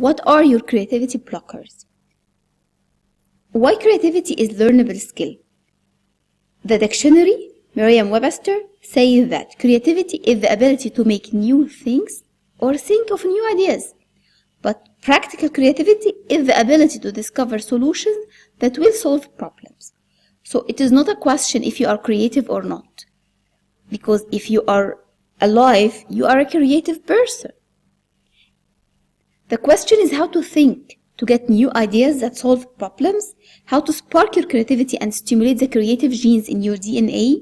What are your creativity blockers? Why creativity is learnable skill? The dictionary, Merriam-Webster, says that creativity is the ability to make new things or think of new ideas. But practical creativity is the ability to discover solutions that will solve problems. So it is not a question if you are creative or not. Because if you are alive, you are a creative person. The question is how to think, to get new ideas that solve problems, how to spark your creativity and stimulate the creative genes in your DNA.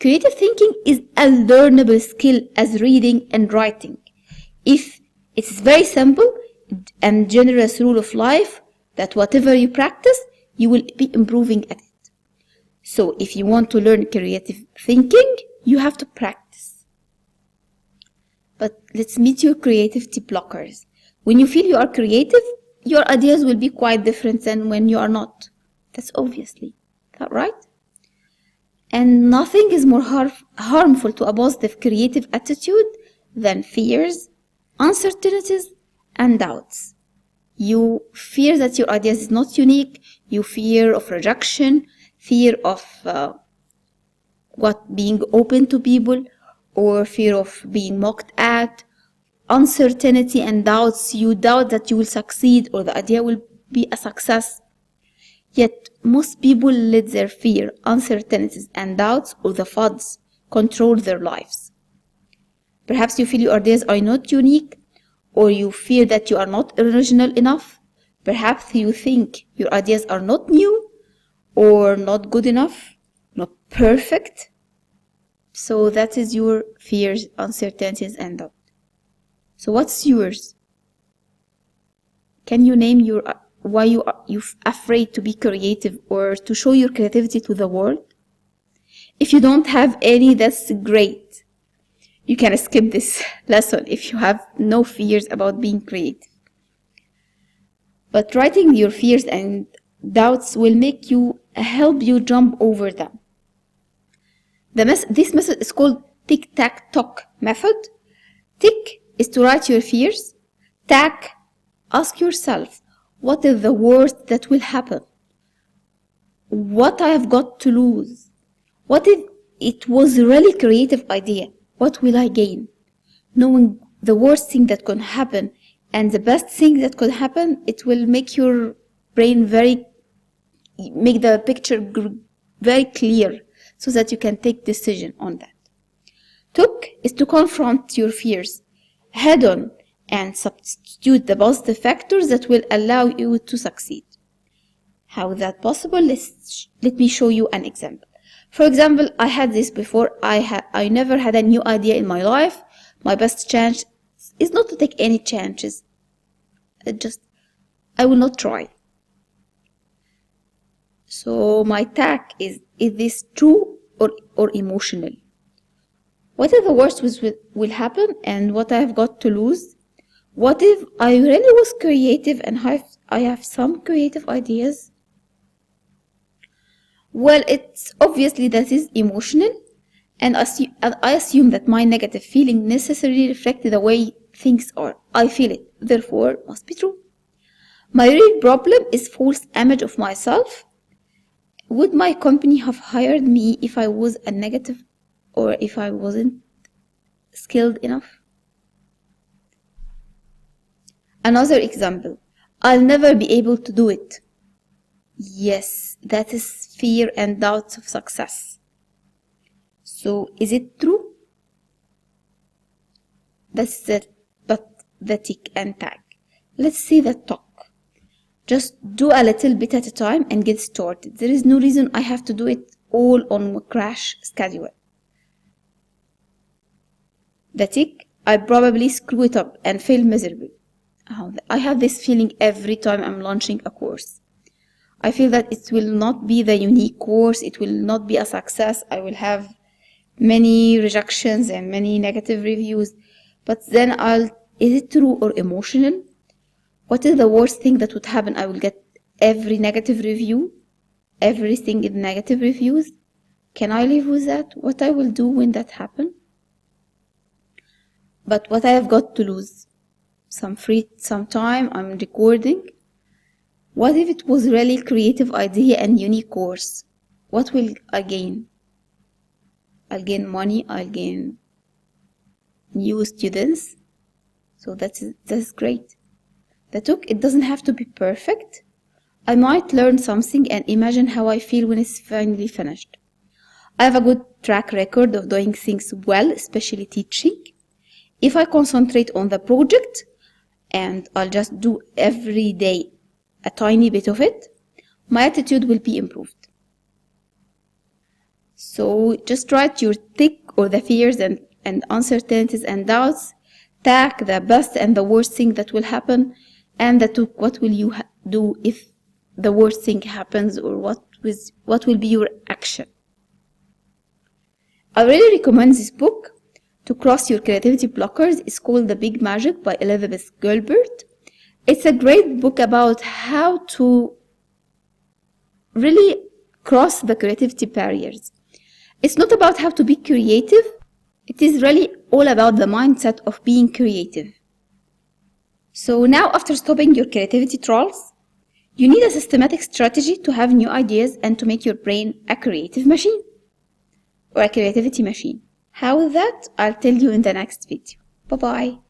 Creative thinking is a learnable skill as reading and writing. If it's very simple and generous rule of life that whatever you practice, you will be improving at it. So if you want to learn creative thinking, you have to practice. But let's meet your creativity blockers. When you feel you are creative, your ideas will be quite different than when you are not. That's obviously, right? And nothing is more harmful to a positive creative attitude than fears, uncertainties, and doubts. You fear that your ideas is not unique, you fear of rejection, fear of being open to people, or fear of being mocked at, uncertainty and doubts. You doubt that you will succeed or the idea will be a success. Yet most people let their fear, uncertainties and doubts or the FUDs control their lives. Perhaps you feel your ideas are not unique, or you fear that you are not original enough. Perhaps you think your ideas are not new or not good enough, not perfect. So that is your fears, uncertainties and doubt. So what's yours? Can you name why you're afraid to be creative or to show your creativity to the world? If you don't have any, that's great. You can skip this lesson if you have no fears about being creative. But writing your fears and doubts will help you jump over them. This method is called tic-tac-toc method. Tick is to write your fears. Tac, ask yourself, what is the worst that will happen? What I have got to lose? What if it was a really creative idea? What will I gain? Knowing the worst thing that could happen and the best thing that could happen, it will make your brain make the picture very clear so that you can take decision on that. Took is to confront your fears head on and substitute the positive factors that will allow you to succeed. How is that possible? Let me show you an example. For example, I had this before. I never had a new idea in my life. My best chance is not to take any chances. I will not try. So my tack is this true or emotional? What if the worst will happen and what I have got to lose? What if I really was creative and I have some creative ideas? Well, it's obviously that is emotional, and I assume that my negative feeling necessarily reflects the way things are. I feel it, therefore it must be true. My real problem is false image of myself. Would my company have hired me if I was a negative or if I wasn't skilled enough? Another example, I'll never be able to do it. Yes, that is fear and doubts of success. So is it true? That's it, but the tick and tag. Let's see the talk. Just do a little bit at a time and get started. There is no reason I have to do it all on a crash schedule. The tick, I probably screw it up and fail miserably. I have this feeling every time I'm launching a course. I feel that it will not be the unique course, it will not be a success, I will have many rejections and many negative reviews. But then is it true or emotional? What is the worst thing that would happen? I will get every negative review, everything in negative reviews. Can I live with that? What I will do when that happens? But what I have got to lose? some time I'm recording. What if it was really creative idea and unique course? What will I gain? I'll gain money, I'll gain new students. So that's great. The talk, it doesn't have to be perfect. I might learn something and imagine how I feel when it's finally finished. I have a good track record of doing things well, especially teaching. If I concentrate on the project and I'll just do every day a tiny bit of it, my attitude will be improved. So just write your tick or the fears and uncertainties and doubts, tag the best and the worst thing that will happen, and the took, what will you do if the worst thing happens, or what will be your action. I really recommend this book to cross your creativity blockers. It's called The Big Magic by Elizabeth Gilbert. It's a great book about how to really cross the creativity barriers. It's not about how to be creative. It is really all about the mindset of being creative. So now, after stopping your creativity trolls, you need a systematic strategy to have new ideas and to make your brain a creative machine or a creativity machine. How is that? I'll tell you in the next video. Bye-bye.